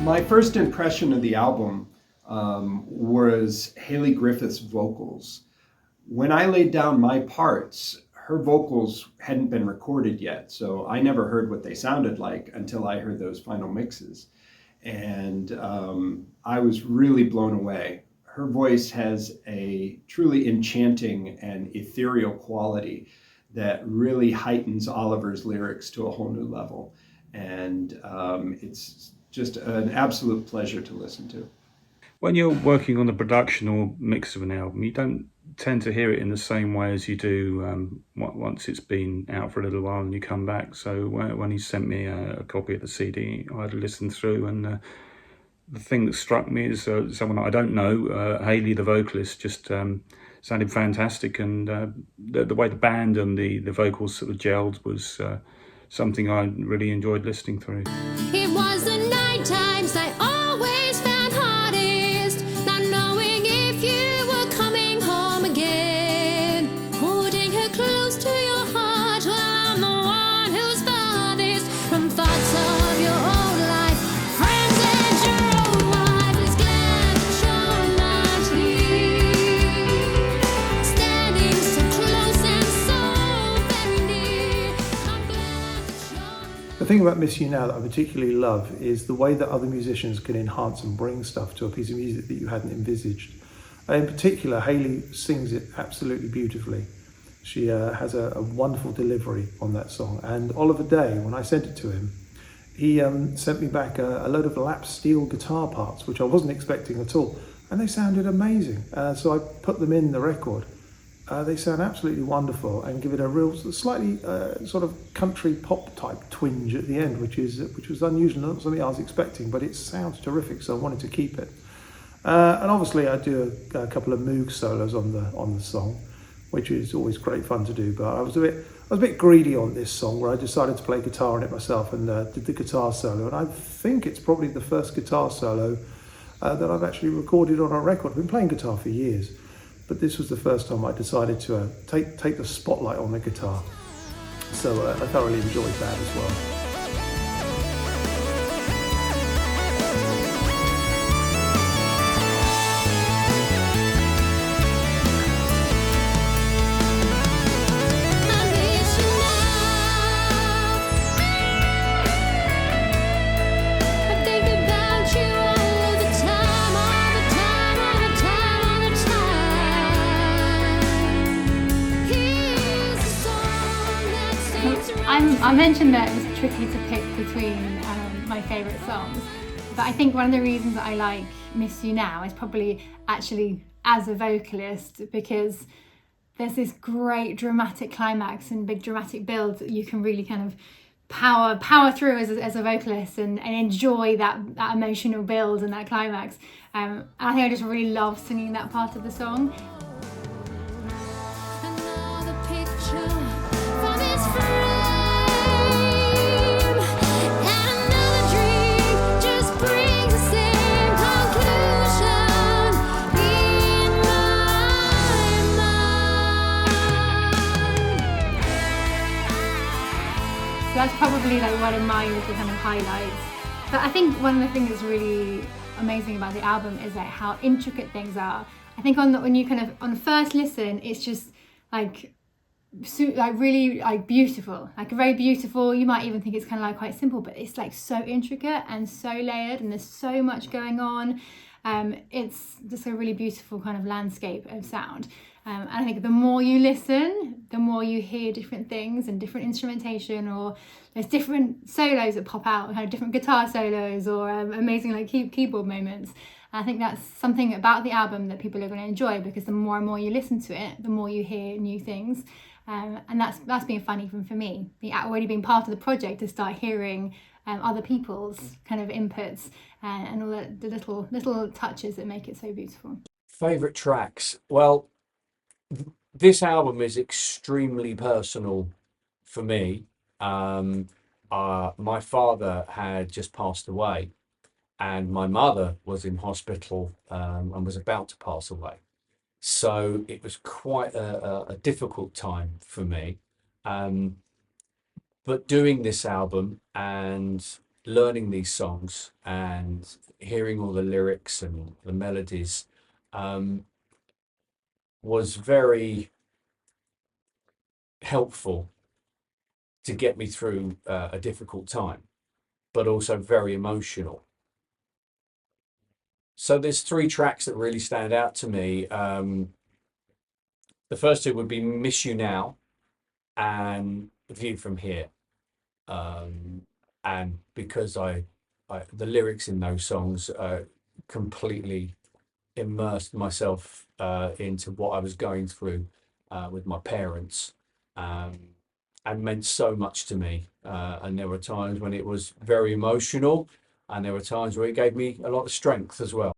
My first impression of the album was Hayley Griffiths' vocals. When I laid down my parts, her vocals hadn't been recorded yet, so I never heard what they sounded like until I heard those final mixes. And I was really blown away. Her voice has a truly enchanting and ethereal quality that really heightens Oliver's lyrics to a whole new level. And it's just an absolute pleasure to listen to. When you're working on the production or mix of an album, you don't tend to hear it in the same way as you do once it's been out for a little while and you come back. So when he sent me a copy of the CD, I had to listen through, and the thing that struck me is someone I don't know, Hayley, the vocalist, just sounded fantastic, and the way the band and the vocals sort of gelled was something I really enjoyed listening through. It was the night times I always found hardest, not knowing if you were coming home again. Holding her close to your heart while I'm the one who's farthest from thoughts of your old life. Friends and your old wife is glad that you're not here. Standing so close and so very near. I'm glad that you're. The thing about Miss You Now that I particularly love is the way that other musicians can enhance and bring stuff to a piece of music that you hadn't envisaged. In particular, Hayley sings it absolutely beautifully. She has a wonderful delivery on that song. And Oliver Day, when I sent it to him, he sent me back a load of lap steel guitar parts, which I wasn't expecting at all. And they sounded amazing. So I put them in the record. They sound absolutely wonderful and give it a real slightly sort of country pop type twinge at the end, which was unusual, not something I was expecting, but it sounds terrific, so I wanted to keep it. And obviously I do a couple of Moog solos on the song, which is always great fun to do, but I was a bit greedy on this song, where I decided to play guitar on it myself and did the guitar solo. And I think it's probably the first guitar solo that I've actually recorded on a record. I've been playing guitar for years, but this was the first time I decided to take the spotlight on the guitar. So I thoroughly enjoyed that as well. I miss you now. I think about you all the time, all the time, all the time, all the time. Here's a song that seems right. I mentioned that it was tricky to pick between my favourite songs, but I think one of the reasons that I like Miss You Now is probably actually as a vocalist, because there's this great dramatic climax and big dramatic build that you can really kind of power through as a vocalist and enjoy that emotional build and that climax. And I think I just really love singing that part of the song. Another picture from its frame, and another dream just brings the same conclusion in my mind. So that's probably like one of my little kind of highlights. But I think one of the things that's really amazing about the album is like how intricate things are. I think when you kind of on first listen, it's just like really like beautiful, like very beautiful. You might even think it's kind of like quite simple, but it's like so intricate and so layered, and there's so much going on. It's just a really beautiful kind of landscape of sound. And I think the more you listen, the more you hear different things and different instrumentation, or there's different solos that pop out, kind of different guitar solos, or amazing like keyboard moments. And I think that's something about the album that people are going to enjoy, because the more and more you listen to it, the more you hear new things. And that's been fun even for me, already being part of the project, to start hearing other people's kind of inputs and all the little touches that make it so beautiful. Favourite tracks? Well, this album is extremely personal for me. My father had just passed away, and my mother was in hospital and was about to pass away. So it was quite a difficult time for me. But doing this album and learning these songs and hearing all the lyrics and the melodies was very helpful to get me through a difficult time, but also very emotional. So there's three tracks that really stand out to me. The first two would be Miss You Now and View From Here. And because the lyrics in those songs completely immersed myself into what I was going through with my parents, and meant so much to me. And there were times when it was very emotional, and there were times where it gave me a lot of strength as well.